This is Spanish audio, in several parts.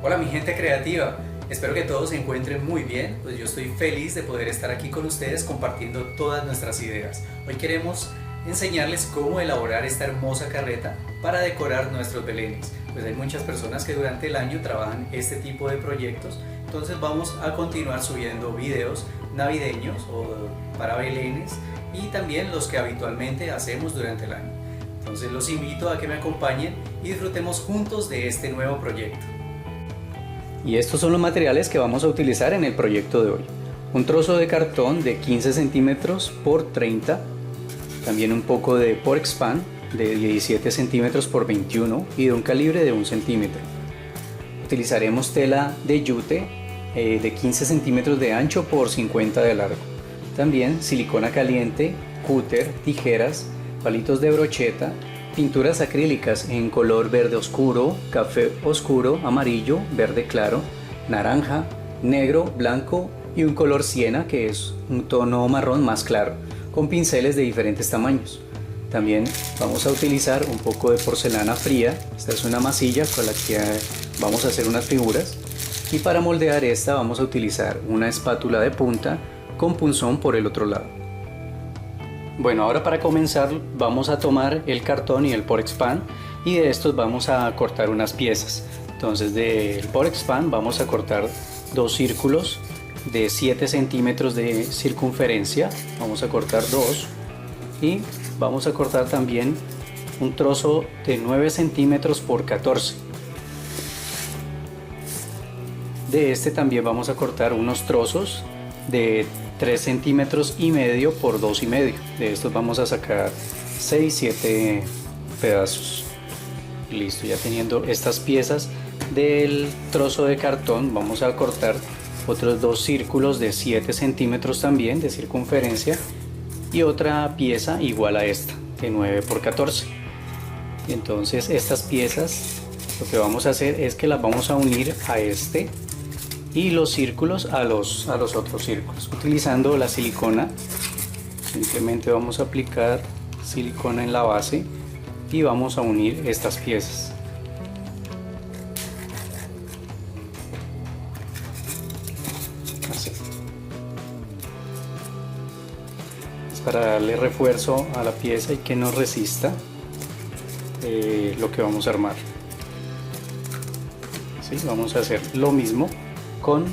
Hola mi gente creativa, espero que todos se encuentren muy bien, pues yo estoy feliz de poder estar aquí con ustedes compartiendo todas nuestras ideas. Hoy queremos enseñarles cómo elaborar esta hermosa carreta para decorar nuestros belenes. Pues hay muchas personas que durante el año trabajan este tipo de proyectos, entonces vamos a continuar subiendo videos navideños o para belenes y también los que habitualmente hacemos durante el año. Entonces los invito a que me acompañen y disfrutemos juntos de este nuevo proyecto. Y estos son los materiales que vamos a utilizar en el proyecto de hoy. Un trozo de cartón de 15 centímetros por 30, también un poco de Porexpan de 17 centímetros por 21 y de un calibre de 1 centímetro. Utilizaremos tela de yute de 15 centímetros de ancho por 50 de largo. También silicona caliente, cúter, tijeras, palitos de brocheta, pinturas acrílicas en color verde oscuro, café oscuro, amarillo, verde claro, naranja, negro, blanco y un color siena que es un tono marrón más claro, con pinceles de diferentes tamaños. También vamos a utilizar un poco de porcelana fría. Esta es una masilla con la que vamos a hacer unas figuras, y para moldear esta vamos a utilizar una espátula de punta con punzón por el otro lado. Bueno, ahora para comenzar vamos a tomar el cartón y el Porexpan y de estos vamos a cortar unas piezas. Entonces del Porexpan vamos a cortar dos círculos de 7 centímetros de circunferencia, vamos a cortar dos, y vamos a cortar también un trozo de 9 centímetros por 14. De este también vamos a cortar unos trozos de 3 centímetros y medio por 2 y medio. De estos vamos a sacar 6-7 pedazos. Listo, ya teniendo estas piezas del trozo de cartón, vamos a cortar otros dos círculos de 7 centímetros también de circunferencia y otra pieza igual a esta de 9 por 14. Entonces estas piezas lo que vamos a hacer es que las vamos a unir a este y los círculos a los otros círculos utilizando la silicona. Simplemente vamos a aplicar silicona en la base y vamos a unir estas piezas. Así. Es para darle refuerzo a la pieza y que no resista lo que vamos a armar. Así, vamos a hacer lo mismo con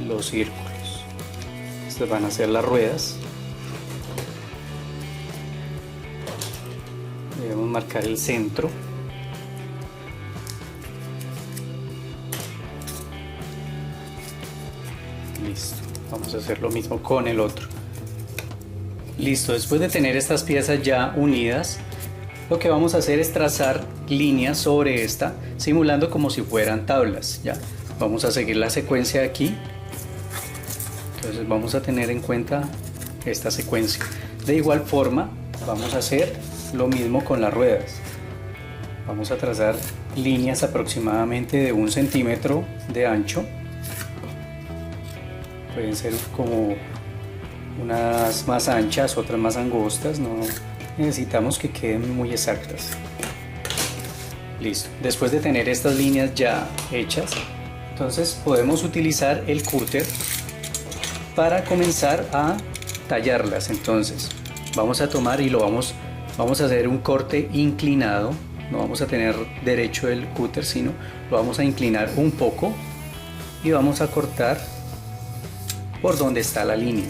los círculos. Estas van a ser las ruedas. Debemos marcar el centro. Listo. Vamos a hacer lo mismo con el otro. Listo. Después de tener estas piezas ya unidas, lo que vamos a hacer es trazar líneas sobre esta, simulando como si fueran tablas, ¿ya? Vamos a seguir la secuencia aquí. Entonces vamos a tener en cuenta esta secuencia. De igual forma vamos a hacer lo mismo con las ruedas. Vamos a trazar líneas aproximadamente de 1 centímetro de ancho. Pueden ser como unas más anchas, otras más angostas. No necesitamos que queden muy exactas. Listo. Después de tener estas líneas ya hechas, entonces podemos utilizar el cúter para comenzar a tallarlas. Entonces vamos a tomar y vamos a hacer un corte inclinado. No vamos a tener derecho el cúter, sino lo vamos a inclinar un poco y vamos a cortar por donde está la línea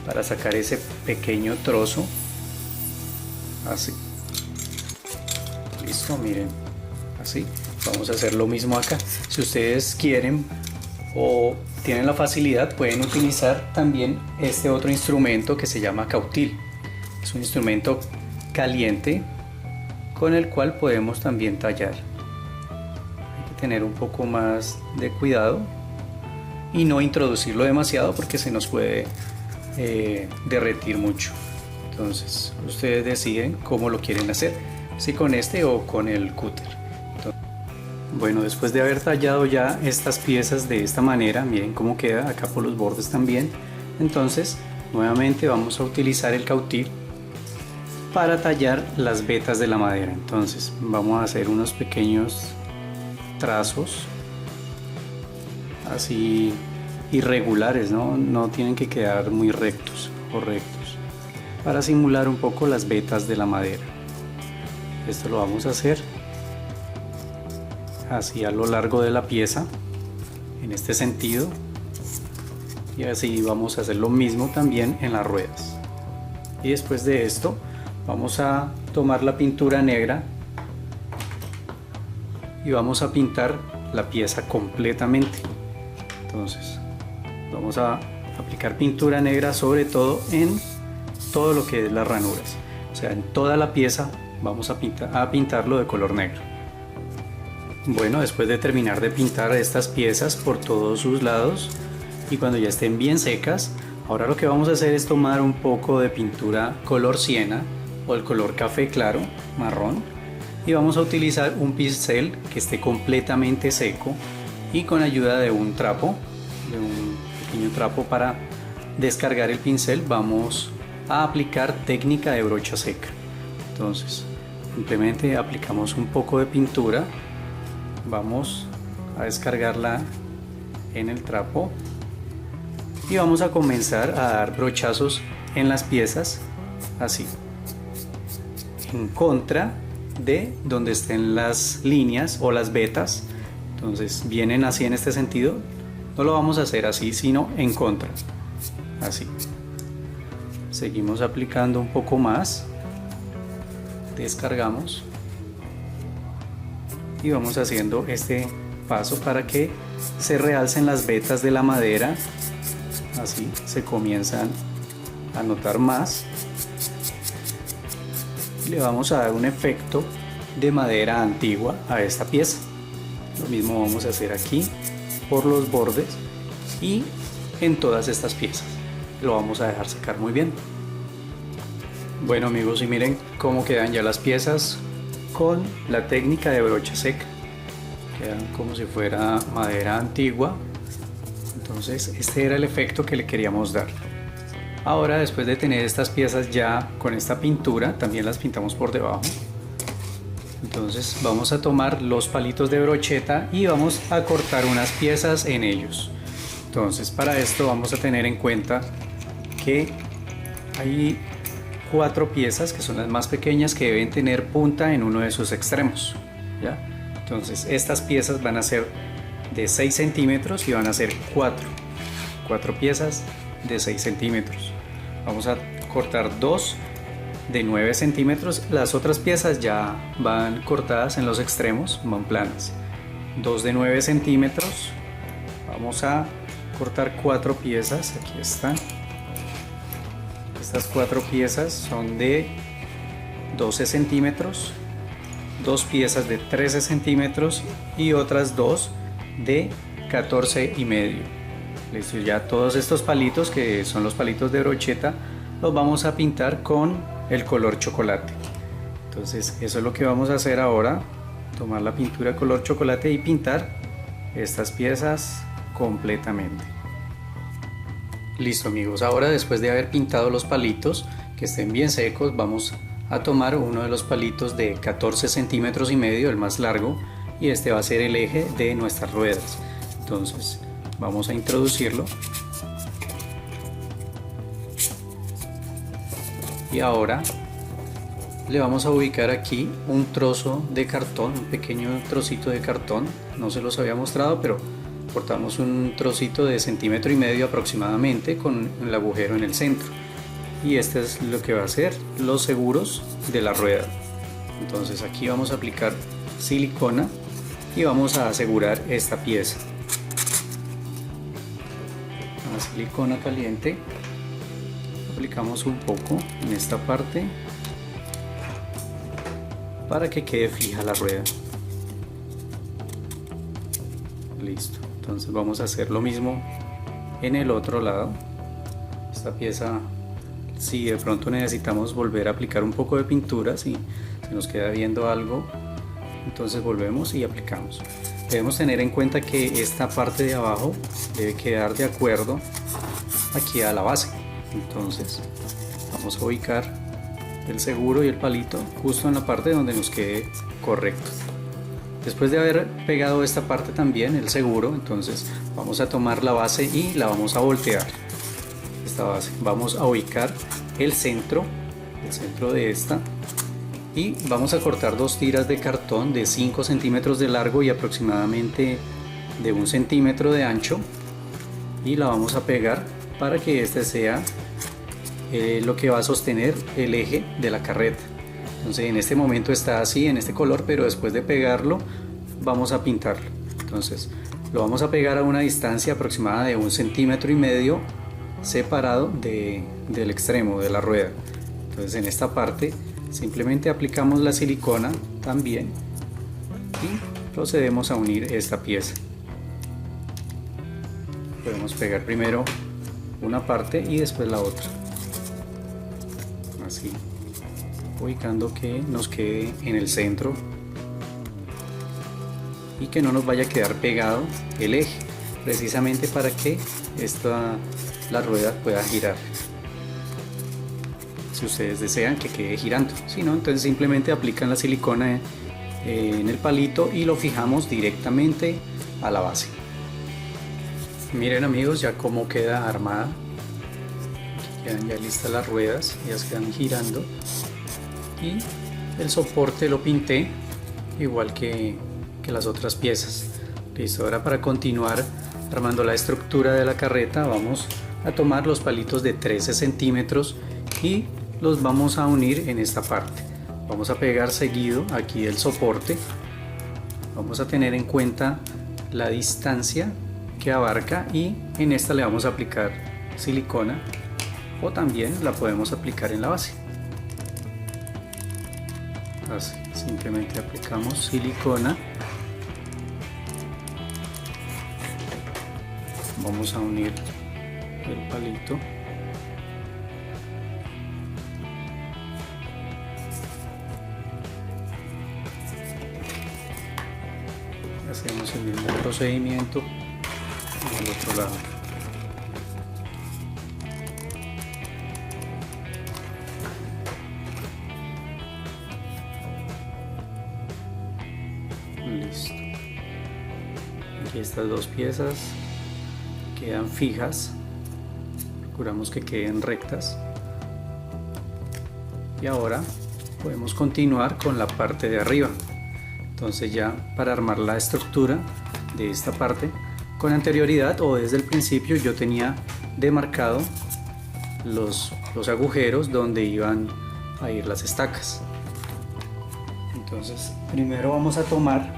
para sacar ese pequeño trozo. Así. Listo, miren, así. Vamos a hacer lo mismo acá. Si ustedes quieren o tienen la facilidad, pueden utilizar también este otro instrumento que se llama cautil. Es un instrumento caliente con el cual podemos también tallar. Hay que tener un poco más de cuidado y no introducirlo demasiado porque se nos puede derretir mucho. Entonces ustedes deciden cómo lo quieren hacer, si con este o con el cúter. Bueno, después de haber tallado ya estas piezas de esta manera, miren cómo queda acá por los bordes también. Entonces nuevamente vamos a utilizar el cautil para tallar las vetas de la madera. Entonces vamos a hacer unos pequeños trazos así irregulares, no tienen que quedar muy rectos o rectos, para simular un poco las vetas de la madera. Esto lo vamos a hacer así a lo largo de la pieza, en este sentido, y así vamos a hacer lo mismo también en las ruedas. Y después de esto vamos a tomar la pintura negra y vamos a pintar la pieza completamente. Entonces vamos a aplicar pintura negra sobre todo en todo lo que es las ranuras, o sea, en toda la pieza vamos a pintarlo de color negro. Bueno, después de terminar de pintar estas piezas por todos sus lados y cuando ya estén bien secas, ahora lo que vamos a hacer es tomar un poco de pintura color siena o el color café claro, marrón, y vamos a utilizar un pincel que esté completamente seco y con ayuda de un trapo, de un pequeño trapo para descargar el pincel, vamos a aplicar técnica de brocha seca. Entonces simplemente aplicamos un poco de pintura, vamos a descargarla en el trapo y vamos a comenzar a dar brochazos en las piezas así, en contra de donde estén las líneas o las vetas. Entonces vienen así en este sentido, no lo vamos a hacer así sino en contra, así. Seguimos aplicando un poco más, descargamos y vamos haciendo este paso para que se realcen las vetas de la madera, así se comienzan a notar más. Le vamos a dar un efecto de madera antigua a esta pieza. Lo mismo vamos a hacer aquí por los bordes y en todas estas piezas. Lo vamos a dejar secar muy bien. Bueno amigos, y miren cómo quedan ya las piezas con la técnica de brocha seca. Quedan como si fuera madera antigua. Entonces este era el efecto que le queríamos dar. Ahora, después de tener estas piezas ya con esta pintura, también las pintamos por debajo. Entonces vamos a tomar los palitos de brocheta y vamos a cortar unas piezas en ellos. Entonces para esto vamos a tener en cuenta que hay 4 piezas que son las más pequeñas que deben tener punta en uno de sus extremos, ¿ya? Entonces estas piezas van a ser de 6 centímetros y van a ser 4 piezas de 6 centímetros. Vamos a cortar 2 de 9 centímetros, las otras piezas ya van cortadas en los extremos, van planas. 2 de 9 centímetros, vamos a cortar 4 piezas, aquí están. Estas 4 piezas son de 12 centímetros, 2 piezas de 13 centímetros y otras 2 de 14 y medio. Listo, ya todos estos palitos, que son los palitos de brocheta, los vamos a pintar con el color chocolate. Entonces eso es lo que vamos a hacer ahora, tomar la pintura color chocolate y pintar estas piezas completamente. Listo amigos, ahora después de haber pintado los palitos que estén bien secos, vamos a tomar uno de los palitos de 14 centímetros y medio, el más largo, y este va a ser el eje de nuestras ruedas. Entonces vamos a introducirlo y ahora le vamos a ubicar aquí un trozo de cartón, un pequeño trocito de cartón. No se los había mostrado, pero cortamos un trocito de 1,5 centímetros aproximadamente con el agujero en el centro, y este es lo que va a ser los seguros de la rueda. Entonces aquí vamos a aplicar silicona y vamos a asegurar esta pieza. La silicona caliente, aplicamos un poco en esta parte para que quede fija la rueda. Listo, entonces vamos a hacer lo mismo en el otro lado. Esta pieza, si de pronto necesitamos volver a aplicar un poco de pintura, si se nos queda viendo algo, entonces volvemos y aplicamos. Debemos tener en cuenta que esta parte de abajo debe quedar de acuerdo aquí a la base. Entonces vamos a ubicar el seguro y el palito justo en la parte donde nos quede correcto. Después de haber pegado esta parte también, el seguro, entonces vamos a tomar la base y la vamos a voltear. Esta base, vamos a ubicar el centro de esta y vamos a cortar dos tiras de cartón de 5 centímetros de largo y aproximadamente de 1 centímetro de ancho, y la vamos a pegar para que este sea lo que va a sostener el eje de la carreta. Entonces en este momento está así, en este color, pero después de pegarlo vamos a pintarlo. Entonces lo vamos a pegar a una distancia aproximada de 1,5 centímetros separado del extremo de la rueda. Entonces en esta parte simplemente aplicamos la silicona también y procedemos a unir esta pieza. Podemos pegar primero una parte y después la otra, así, ubicando que nos quede en el centro y que no nos vaya a quedar pegado el eje, precisamente para que la rueda pueda girar, si ustedes desean que quede girando. Si no, entonces simplemente aplican la silicona en el palito y lo fijamos directamente a la base. Miren amigos, ya cómo queda armada. Aquí quedan ya listas las ruedas, ya se quedan girando, y el soporte lo pinté igual que las otras piezas. Listo, ahora para continuar armando la estructura de la carreta vamos a tomar los palitos de 13 centímetros y los vamos a unir en esta parte. Vamos a pegar seguido aquí el soporte. Vamos a tener en cuenta la distancia que abarca y en esta le vamos a aplicar silicona, o también la podemos aplicar en la base. Así, simplemente aplicamos silicona. Vamos a unir el palito. Hacemos el mismo procedimiento en el otro lado. Listo. Aquí estas dos piezas quedan fijas. Procuramos que queden rectas. Y ahora podemos continuar con la parte de arriba. Entonces ya para armar la estructura de esta parte, con anterioridad o desde el principio yo tenía demarcado los agujeros donde iban a ir las estacas. Entonces primero vamos a tomar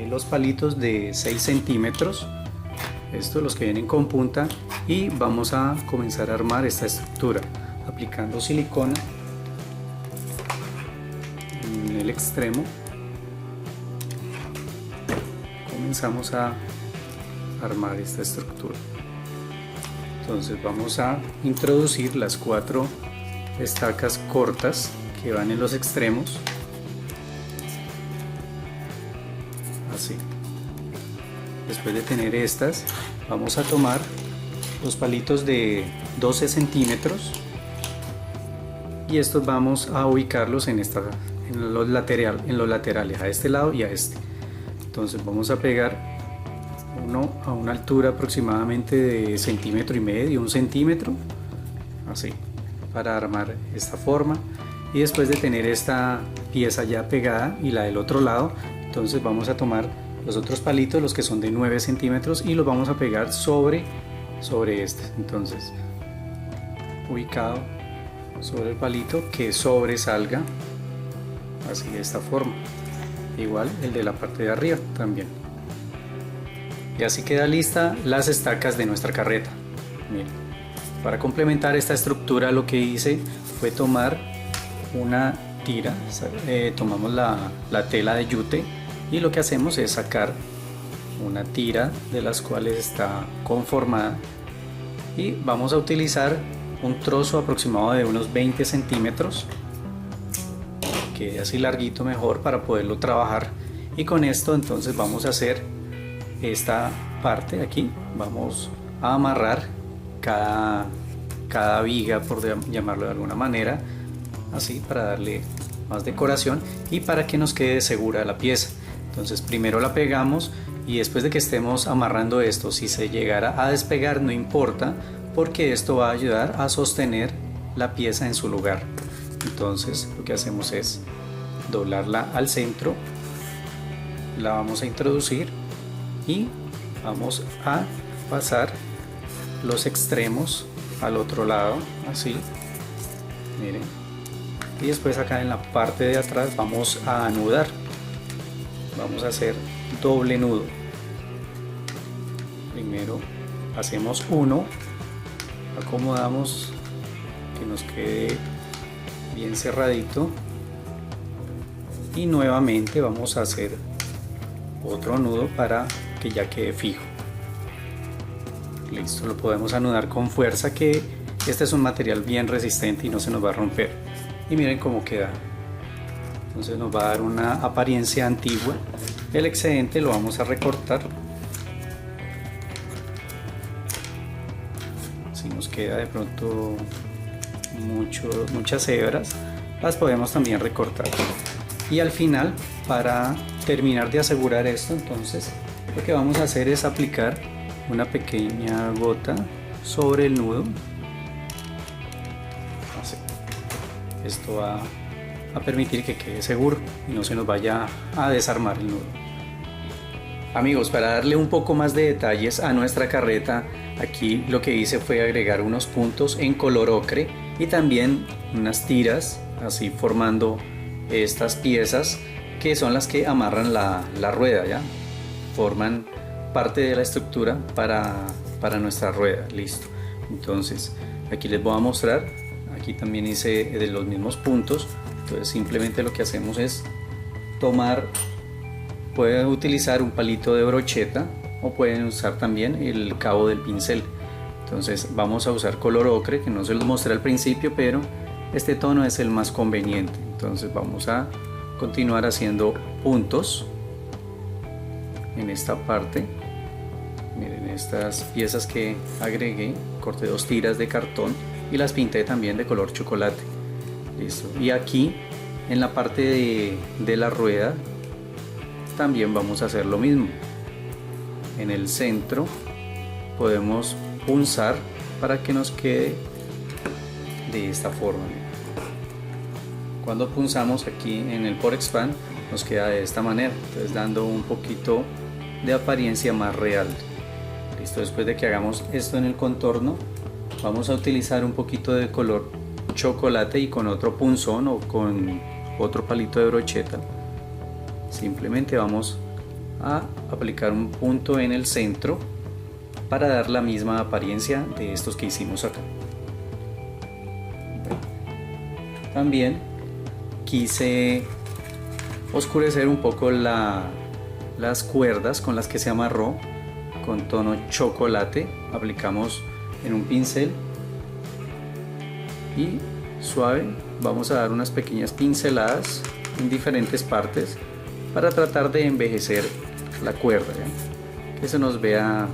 los palitos de 6 centímetros, estos los que vienen con punta, y vamos a comenzar a armar esta estructura aplicando silicona en el extremo. Comenzamos a armar esta estructura. Entonces vamos a introducir las 4 estacas cortas que van en los extremos, así. Después de tener estas, vamos a tomar los palitos de 12 centímetros y estos vamos a ubicarlos en los laterales, a este lado y a este. Entonces vamos a pegar uno a una altura aproximadamente de 1,5 centímetros, 1 centímetro, así, para armar esta forma. Y después de tener esta pieza ya pegada y la del otro lado, entonces vamos a tomar los otros palitos, los que son de 9 centímetros, y los vamos a pegar sobre este. Entonces, ubicado sobre el palito, que sobresalga, así, de esta forma. Igual el de la parte de arriba también. Y así queda lista las estacas de nuestra carreta. Miren, para complementar esta estructura lo que hice fue tomar una tira, tomamos la tela de yute y lo que hacemos es sacar una tira de las cuales está conformada, y vamos a utilizar un trozo aproximado de unos 20 centímetros, que así larguito mejor para poderlo trabajar. Y con esto entonces vamos a hacer esta parte aquí, vamos a amarrar cada viga, por llamarlo de alguna manera, así, para darle más decoración y para que nos quede segura la pieza. Entonces primero la pegamos y después de que estemos amarrando esto, si se llegara a despegar no importa, porque esto va a ayudar a sostener la pieza en su lugar. Entonces lo que hacemos es doblarla al centro, la vamos a introducir y vamos a pasar los extremos al otro lado, así, miren, y después acá en la parte de atrás vamos a anudar, vamos a hacer doble nudo. Primero hacemos uno, acomodamos que nos quede bien cerradito y nuevamente vamos a hacer otro nudo para que ya quede fijo. Listo, lo podemos anudar con fuerza, que este es un material bien resistente y no se nos va a romper. Y miren cómo queda. Entonces nos va a dar una apariencia antigua. El excedente lo vamos a recortar. Si nos queda de pronto muchas hebras, las podemos también recortar. Y al final, para terminar de asegurar esto, entonces lo que vamos a hacer es aplicar una pequeña gota sobre el nudo. Así. Esto va a permitir que quede seguro y no se nos vaya a desarmar el nudo. Amigos, para darle un poco más de detalles a nuestra carreta, aquí lo que hice fue agregar unos puntos en color ocre y también unas tiras, así formando estas piezas que son las que amarran la rueda, ya forman parte de la estructura para nuestra rueda. Listo, entonces aquí les voy a mostrar, aquí también hice de los mismos puntos. Entonces simplemente lo que hacemos es tomar, pueden utilizar un palito de brocheta o pueden usar también el cabo del pincel. Entonces vamos a usar color ocre, que no se los mostré al principio, pero este tono es el más conveniente. Entonces vamos a continuar haciendo puntos en esta parte. Miren estas piezas que agregué, corté 2 tiras de cartón y las pinté también de color chocolate. Listo. Y aquí en la parte de la rueda también vamos a hacer lo mismo. En el centro podemos punzar para que nos quede de esta forma. Cuando punzamos aquí en el Porexpan nos queda de esta manera, entonces dando un poquito de apariencia más real. Listo, después de que hagamos esto en el contorno, vamos a utilizar un poquito de color chocolate y con otro punzón o con otro palito de brocheta simplemente vamos a aplicar un punto en el centro para dar la misma apariencia de estos que hicimos acá. También quise oscurecer un poco las cuerdas con las que se amarró con tono chocolate. Aplicamos en un pincel y suave vamos a dar unas pequeñas pinceladas en diferentes partes para tratar de envejecer la cuerda, ¿ya? Que se nos vea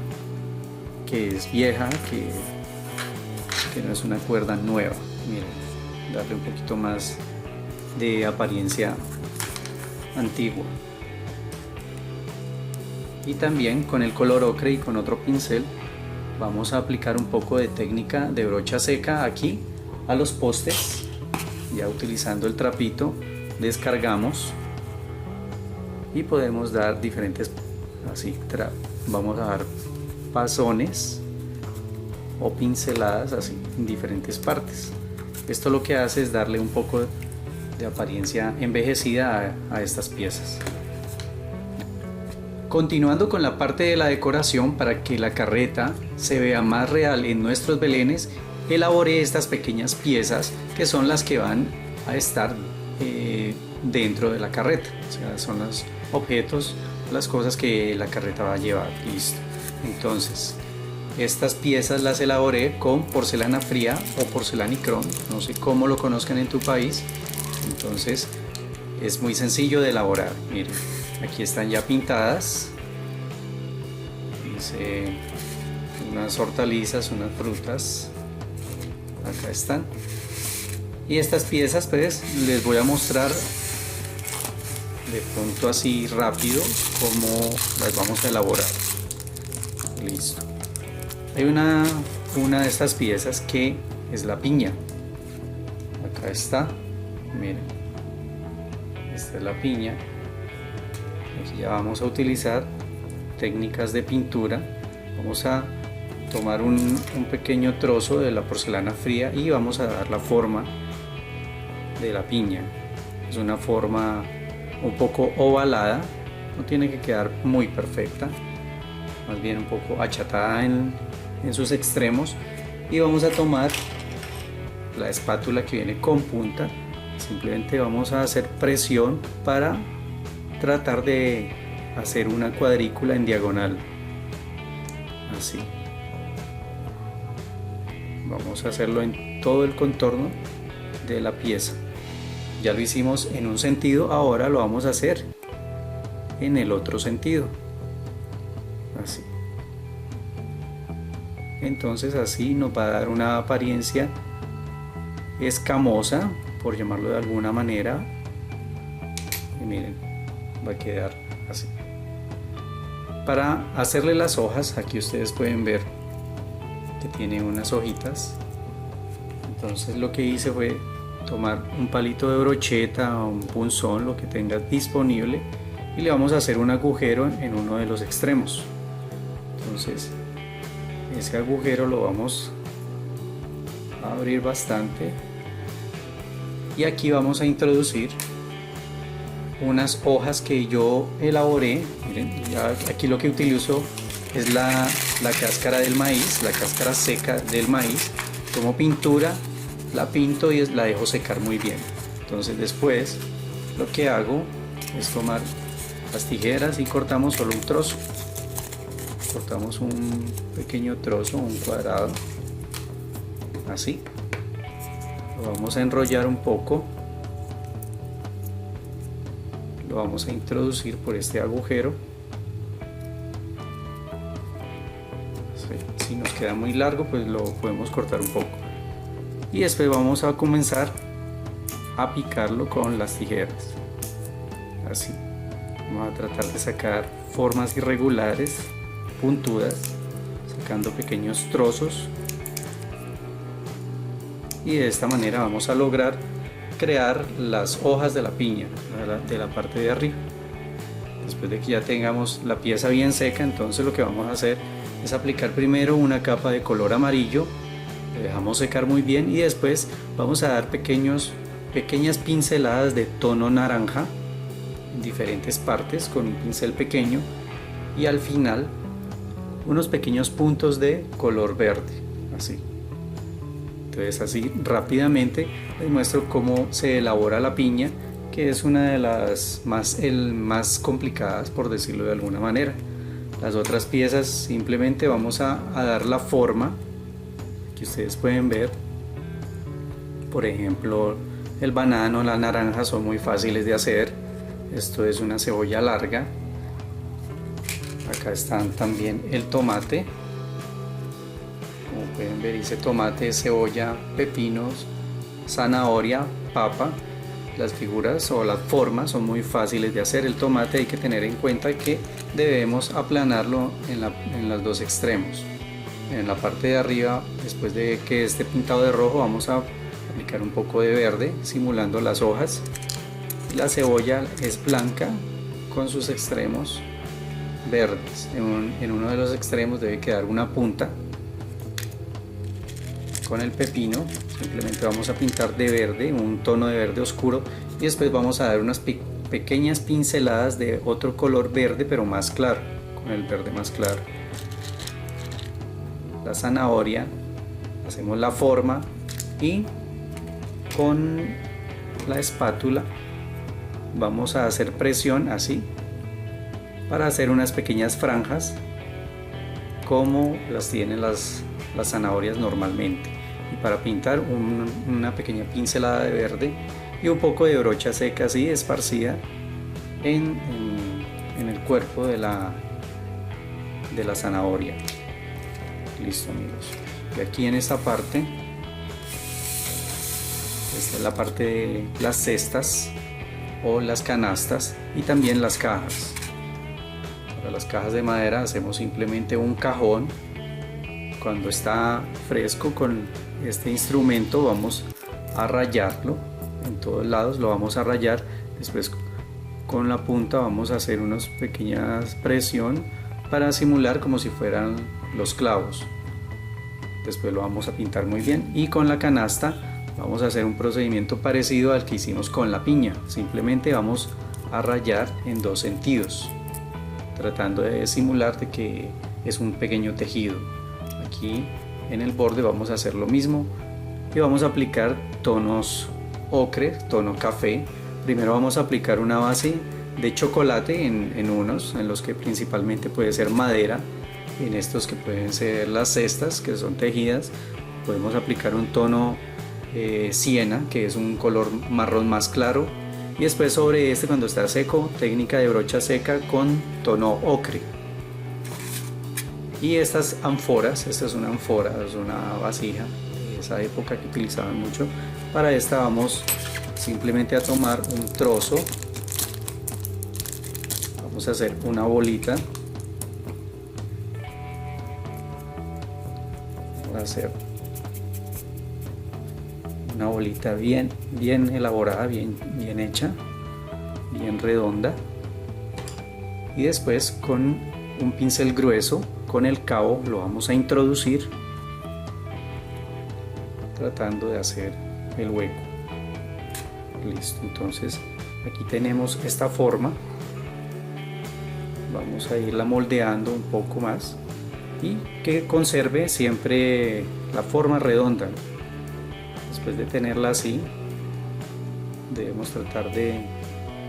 que es vieja, que no es una cuerda nueva. Miren, darle un poquito más de apariencia antigua. Y también con el color ocre y con otro pincel vamos a aplicar un poco de técnica de brocha seca aquí a los postes. Ya utilizando el trapito descargamos y podemos dar diferentes, así vamos a dar pasones o pinceladas así en diferentes partes. Esto lo que hace es darle un poco de apariencia envejecida a estas piezas. Continuando con la parte de la decoración, para que la carreta se vea más real en nuestros belenes, elaboré estas pequeñas piezas que son las que van a estar dentro de la carreta. O sea, son los objetos, las cosas que la carreta va a llevar. Listo. Entonces, estas piezas las elaboré con porcelana fría o porcelanicrón, no sé cómo lo conozcan en tu país. Entonces, es muy sencillo de elaborar. Miren, aquí están ya pintadas. Hice unas hortalizas, unas frutas. Acá están. Y estas piezas, pues, les voy a mostrar de pronto así rápido cómo las vamos a elaborar. Listo. Hay una de estas piezas que es la piña. Acá está, miren, esta es la piña. Aquí ya vamos a utilizar técnicas de pintura. Vamos a tomar un pequeño trozo de la porcelana fría y vamos a dar la forma de la piña. Es una forma un poco ovalada, no tiene que quedar muy perfecta, más bien un poco achatada en sus extremos, y vamos a tomar la espátula que viene con punta. Simplemente vamos a hacer presión para tratar de hacer una cuadrícula en diagonal, así. Vamos a hacerlo en todo el contorno de la pieza. Ya lo hicimos en un sentido, ahora lo vamos a hacer en el otro sentido, así. Entonces así nos va a dar una apariencia escamosa, por llamarlo de alguna manera, y miren, va a quedar así. Para hacerle las hojas, aquí ustedes pueden ver que tiene unas hojitas. Entonces lo que hice fue tomar un palito de brocheta o un punzón, lo que tengas disponible, y le vamos a hacer un agujero en uno de los extremos. Entonces ese agujero lo vamos a abrir bastante, y aquí vamos a introducir unas hojas que yo elaboré. Miren, ya aquí lo que utilizo es la cáscara del maíz, la cáscara seca del maíz. Tomo pintura, la pinto y la dejo secar muy bien. Entonces después lo que hago es tomar las tijeras y cortamos solo un trozo. Cortamos un pequeño trozo, un cuadrado, así. Lo vamos a enrollar un poco, lo vamos a introducir por este agujero. Si nos queda muy largo, pues lo podemos cortar un poco, y después vamos a comenzar a picarlo con las tijeras, así. Vamos a tratar de sacar formas irregulares, puntudas, sacando pequeños trozos, y de esta manera vamos a lograr crear las hojas de la piña de la parte de arriba. Después de que ya tengamos la pieza bien seca, entonces lo que vamos a hacer es aplicar primero una capa de color amarillo, lo dejamos secar muy bien, y después vamos a dar pequeñas pinceladas de tono naranja en diferentes partes con un pincel pequeño, y al final unos pequeños puntos de color verde, así. Entonces así rápidamente les muestro cómo se elabora la piña, que es una de las más complicadas, por decirlo de alguna manera. Las otras piezas simplemente vamos a dar la forma que ustedes pueden ver. Por ejemplo, el banano, la naranja son muy fáciles de hacer. Esto es una cebolla larga. Acá están también el tomate. Como pueden ver, hice tomate, cebolla, pepinos, zanahoria, papa. Las figuras o las formas son muy fáciles de hacer. El tomate hay que tener en cuenta que debemos aplanarlo en los dos extremos. En la parte de arriba, después de que esté pintado de rojo, vamos a aplicar un poco de verde simulando las hojas. La cebolla es blanca con sus extremos verdes. En uno de los extremos debe quedar una punta. Con el pepino simplemente vamos a pintar de verde, un tono de verde oscuro, y después vamos a dar unas pequeñas pinceladas de otro color verde, pero más claro, con el verde más claro. La zanahoria, hacemos la forma y con la espátula vamos a hacer presión así para hacer unas pequeñas franjas como las tienen las zanahorias normalmente, y para pintar una pequeña pincelada de verde y un poco de brocha seca así esparcida en el cuerpo de la zanahoria. Listo, amigos. Y aquí en esta parte, esta es la parte de las cestas. o las canastas y también las cajas. Para las cajas de madera hacemos simplemente un cajón. Cuando está fresco con este instrumento vamos a rayarlo en todos lados, lo vamos a rayar. Después con la punta vamos a hacer unas pequeñas presión para simular como si fueran los clavos. Después lo vamos a pintar muy bien, y con la canasta vamos a hacer un procedimiento parecido al que hicimos con la piña. Simplemente vamos a rayar en dos sentidos, tratando de simular de que es un pequeño tejido. Aquí en el borde vamos a hacer lo mismo y vamos a aplicar tonos ocre, tono café. Primero vamos a aplicar una base de chocolate en unos, en los que principalmente puede ser madera, en estos que pueden ser las cestas que son tejidas. Podemos aplicar un tono siena, que es un color marrón más claro, y después sobre este, cuando está seco, técnica de brocha seca con tono ocre. Y estas ánforas, esta es una ánfora, es una vasija de esa época que utilizaban mucho. Para esta vamos simplemente a tomar un trozo, vamos a hacer una bolita, vamos a hacer una bolita bien elaborada, bien hecha, bien redonda, y después con un pincel grueso, con el cabo lo vamos a introducir tratando de hacer el hueco. Listo, entonces aquí tenemos esta forma. Vamos a irla moldeando un poco más y que conserve siempre la forma redonda. Después de tenerla así, debemos tratar de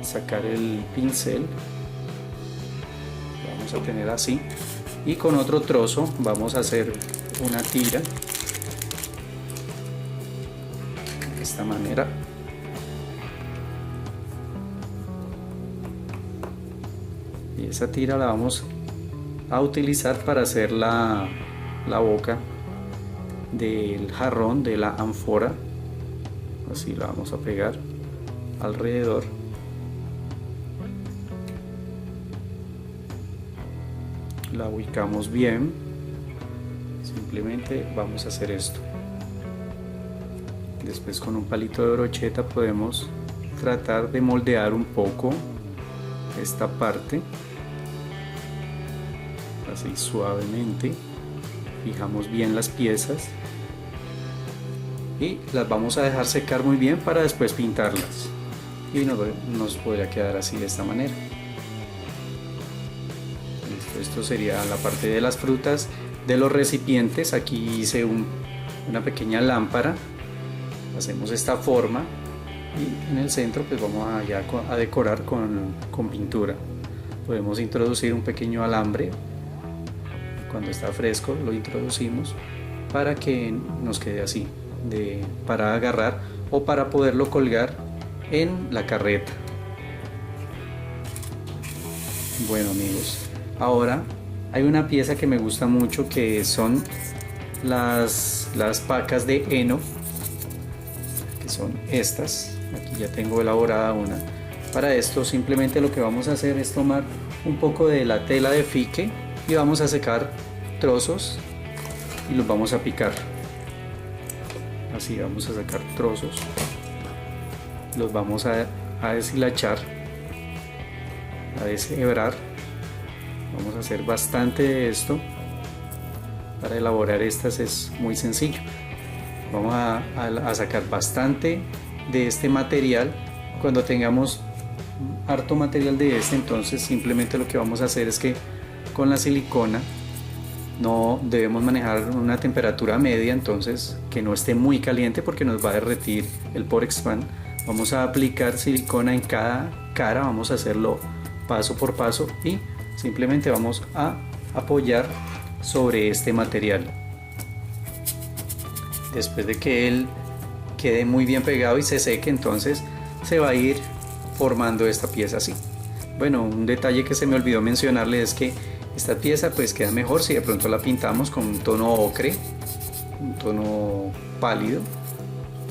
sacar el pincel. Vamos a tener así, y con otro trozo vamos a hacer una tira de esta manera. Y esa tira la vamos a utilizar para hacer la boca del jarrón, de la ánfora. Así la vamos a pegar alrededor. La ubicamos bien. Simplemente vamos a hacer esto. Después con un palito de brocheta podemos tratar de moldear un poco esta parte, así suavemente. Fijamos bien las piezas y las vamos a dejar secar muy bien para después pintarlas, y nos podría quedar así, de esta manera. Esto sería la parte de las frutas. De los recipientes, aquí hice una pequeña lámpara. Hacemos esta forma y en el centro pues vamos a decorar con pintura. Podemos introducir un pequeño alambre. Cuando está fresco lo introducimos para que nos quede así, para agarrar o para poderlo colgar en la carreta. Bueno amigos, ahora hay una pieza que me gusta mucho, que son las pacas de heno, que son estas. Aquí ya tengo elaborada una. Para esto simplemente lo que vamos a hacer es tomar un poco de la tela de fique y vamos a secar trozos y los vamos a picar. Así vamos a sacar trozos, los vamos a deshilachar, a deshebrar. Vamos a hacer bastante de esto. Para elaborar estas es muy sencillo. Vamos a sacar bastante de este material. Cuando tengamos harto material de este, entonces simplemente lo que vamos a hacer es que con la silicona no debemos manejar una temperatura media, entonces que no esté muy caliente porque nos va a derretir el Porexpan. Vamos a aplicar silicona en cada cara, vamos a hacerlo paso por paso y simplemente vamos a apoyar sobre este material. Después de que él quede muy bien pegado y se seque, entonces se va a ir formando esta pieza así. Bueno, un detalle que se me olvidó mencionarle es que esta pieza pues queda mejor si de pronto la pintamos con un tono ocre, un tono pálido,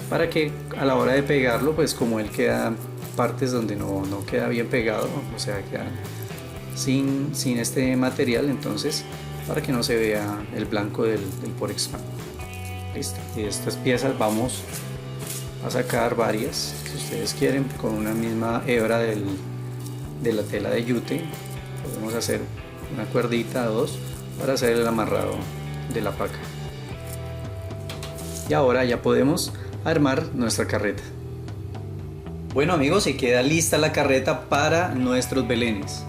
para que a la hora de pegarlo, pues como él queda partes donde no queda bien pegado, o sea, queda sin este material, entonces para que no se vea el blanco del Porexpan. Listo. Y de estas piezas vamos a sacar varias, si ustedes quieren, con una misma hebra de la tela de yute. Podemos hacer una cuerdita o dos para hacer el amarrado de la paca. Y ahora ya podemos armar nuestra carreta. Bueno amigos, y queda lista la carreta para nuestros belenes.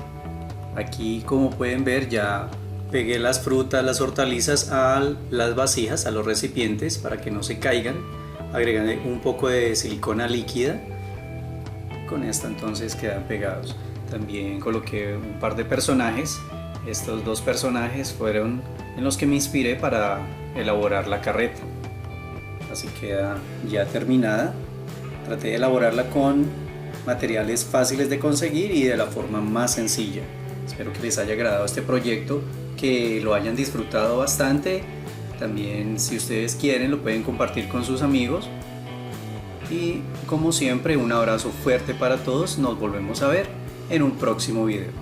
Aquí, como pueden ver, ya pegué las frutas, las hortalizas a las vasijas, a los recipientes, para que no se caigan. Agregué un poco de silicona líquida. Con esta entonces quedan pegados. También coloqué un par de personajes. Estos dos personajes fueron en los que me inspiré para elaborar la carreta. Así queda ya terminada. Traté de elaborarla con materiales fáciles de conseguir y de la forma más sencilla. Espero que les haya agradado este proyecto, que lo hayan disfrutado bastante. También, si ustedes quieren, lo pueden compartir con sus amigos. Y como siempre, un abrazo fuerte para todos. Nos volvemos a ver en un próximo video.